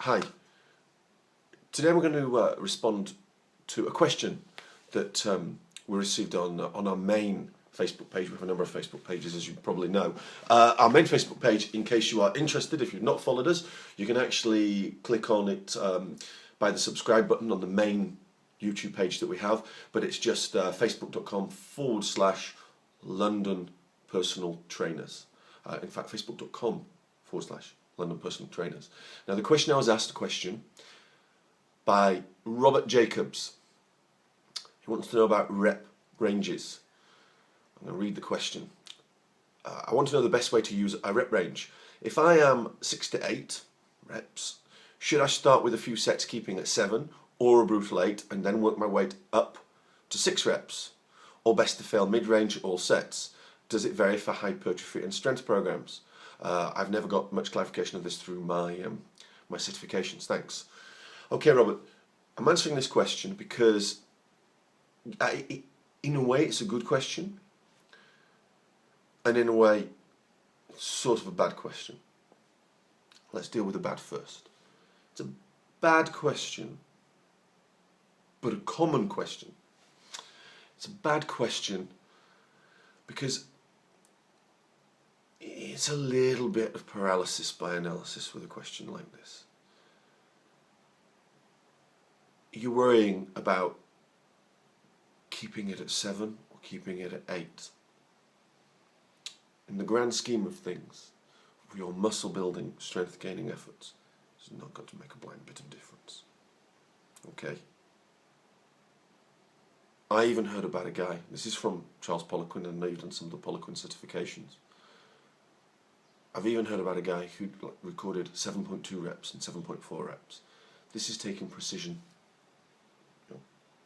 Hi. Today we're going to respond to a question that we received on our main Facebook page. We have a number of Facebook pages, as you probably know. Our main Facebook page, in case you are interested, if you've not followed us, you can actually click on it by the subscribe button on the main YouTube page that we have, but it's just facebook.com/London Personal Trainers. In fact, facebook.com/London Personal Trainers. Now, the question I was asked a question by Robert Jacobs. He wants to know about rep ranges. I'm going to read the question. I want to know the best way to use a rep range. If I am 6 to 8 reps, should I start with a few sets keeping at 7 or a brutal 8 and then work my way up to 6 reps? Or best to fail mid-range all sets? Does it vary for hypertrophy and strength programs? I've never got much clarification of this through my certifications. Thanks. Okay, Robert, I'm answering this question because in a way it's a good question, and in a way it's sort of a bad question. Let's deal with the bad first. It's a bad question, but a common question. It's a bad question because it's a little bit of paralysis by analysis with a question like this. You're worrying about keeping it at 7 or keeping it at 8. In the grand scheme of things, for your muscle building, strength gaining efforts, it's not going to make a blind bit of difference. Okay? I even heard about a guy, this is from Charles Poliquin, and I know you've done some of the Poliquin certifications. I've even heard about a guy who recorded 7.2 reps and 7.4 reps. This is taking precision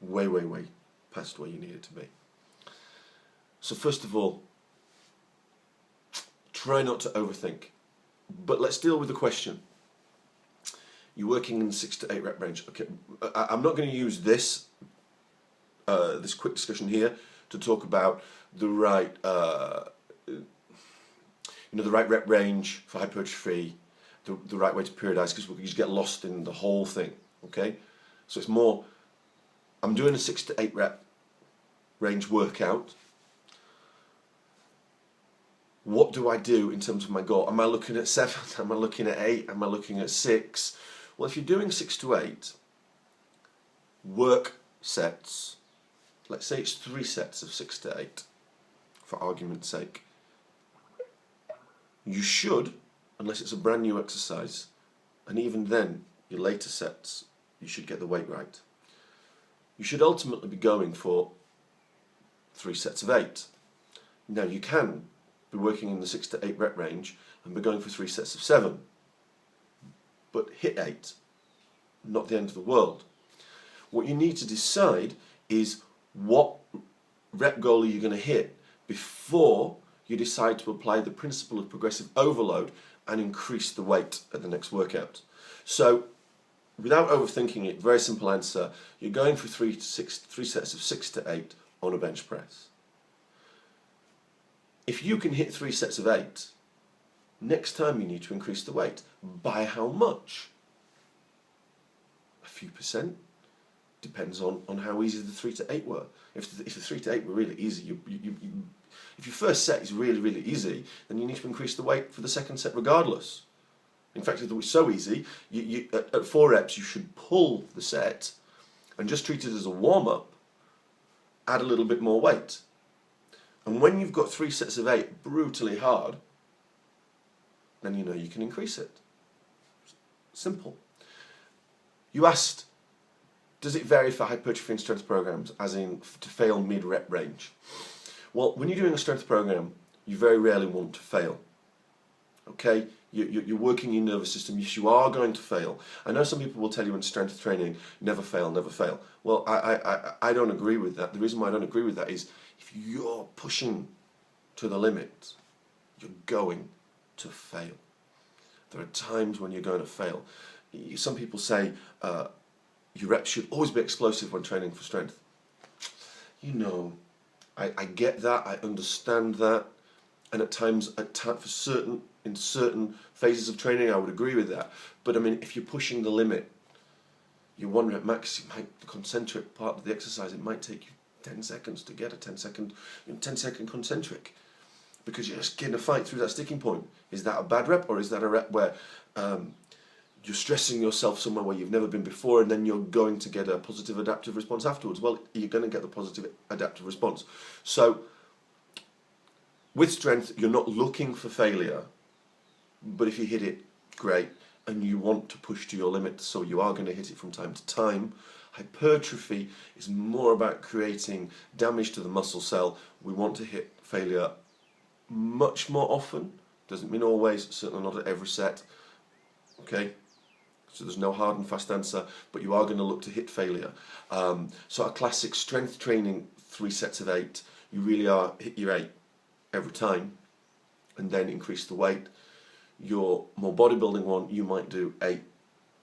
way past where you need it to be. So first of all, try not to overthink. But let's deal with the question. You're working in the 6 to 8 rep range. Okay, I'm not going to use this this quick discussion here to talk about the right the right rep range for hypertrophy, the right way to periodize, because we just get lost in the whole thing. Okay, so it's more, I'm doing a 6 to 8 rep range workout. What do I do in terms of my goal? Am I looking at 7? Am I looking at 8? Am I looking at 6? Well, if you're doing 6 to 8, work sets, let's say it's 3 sets of 6 to 8, for argument's sake. You should, unless it's a brand new exercise, and even then, your later sets, you should get the weight right. You should ultimately be going for 3 sets of 8. Now, you can be working in the 6 to 8 rep range and be going for 3 sets of 7, but hit 8, not the end of the world. What you need to decide is what rep goal are you going to hit before you decide to apply the principle of progressive overload and increase the weight at the next workout. So, without overthinking it, very simple answer, you're going for 3 sets of 6 to 8 on a bench press. If you can hit 3 sets of 8, next time you need to increase the weight. By how much? A few percent. Depends on how easy the 3 to 8 were. If the 3 to 8 were really easy, if your first set is really easy, then you need to increase the weight for the second set regardless. In fact, if it was so easy, at 4 reps you should pull the set and just treat it as a warm-up, add a little bit more weight. And when you've got 3 sets of 8 brutally hard, then you know you can increase it. Simple. You asked, does it vary for hypertrophy and strength programs, as in to fail mid-rep range? Well, when you're doing a strength program, you very rarely want to fail. Okay? You're working your nervous system. Yes, you are going to fail. I know some people will tell you in strength training, never fail, never fail. Well, I don't agree with that. The reason why I don't agree with that is if you're pushing to the limit, you're going to fail. There are times when you're going to fail. Some people say your reps should always be explosive when training for strength. I get that, I understand that, and at times, for certain in certain phases of training, I would agree with that. But I mean, if you're pushing the limit, your 1 rep max, the concentric part of the exercise, it might take you 10 seconds to get a 10-second concentric, because you're just getting a fight through that sticking point. Is that a bad rep, or is that a rep where you're stressing yourself somewhere where you've never been before, and then you're going to get a positive adaptive response afterwards? Well, you're going to get the positive adaptive response. So with strength, you're not looking for failure, but if you hit it, great, and you want to push to your limit, so you are going to hit it from time to time. Hypertrophy is more about creating damage to the muscle cell. We want to hit failure much more often. Doesn't mean always, certainly not at every set. Okay? So there's no hard and fast answer, but you are going to look to hit failure. So a classic strength training 3 sets of 8, you really are hit your 8 every time and then increase the weight. Your more bodybuilding one, you might do 8,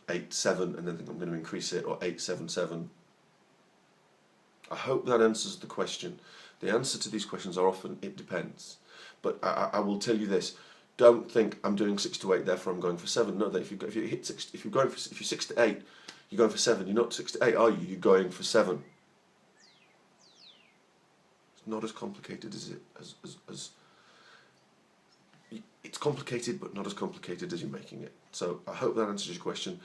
8, 7, and then think I'm going to increase it, or 8, 7, 7. I hope that answers the question. The answer to these questions are often, it depends. But I will tell you this: don't think I'm doing 6 to 8, therefore I'm going for 7. No, that if you're 6 to 8, you're going for 7. You're not 6 to 8, are you? You're going for 7. It's not as complicated as it's complicated, but not as complicated as you're making it. So I hope that answers your question.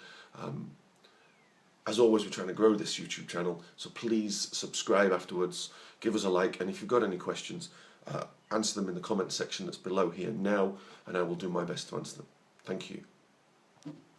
As always, we're trying to grow this YouTube channel, so please subscribe afterwards, give us a like, and if you've got any questions, answer them in the comment section that's below here now, and I will do my best to answer them. Thank you.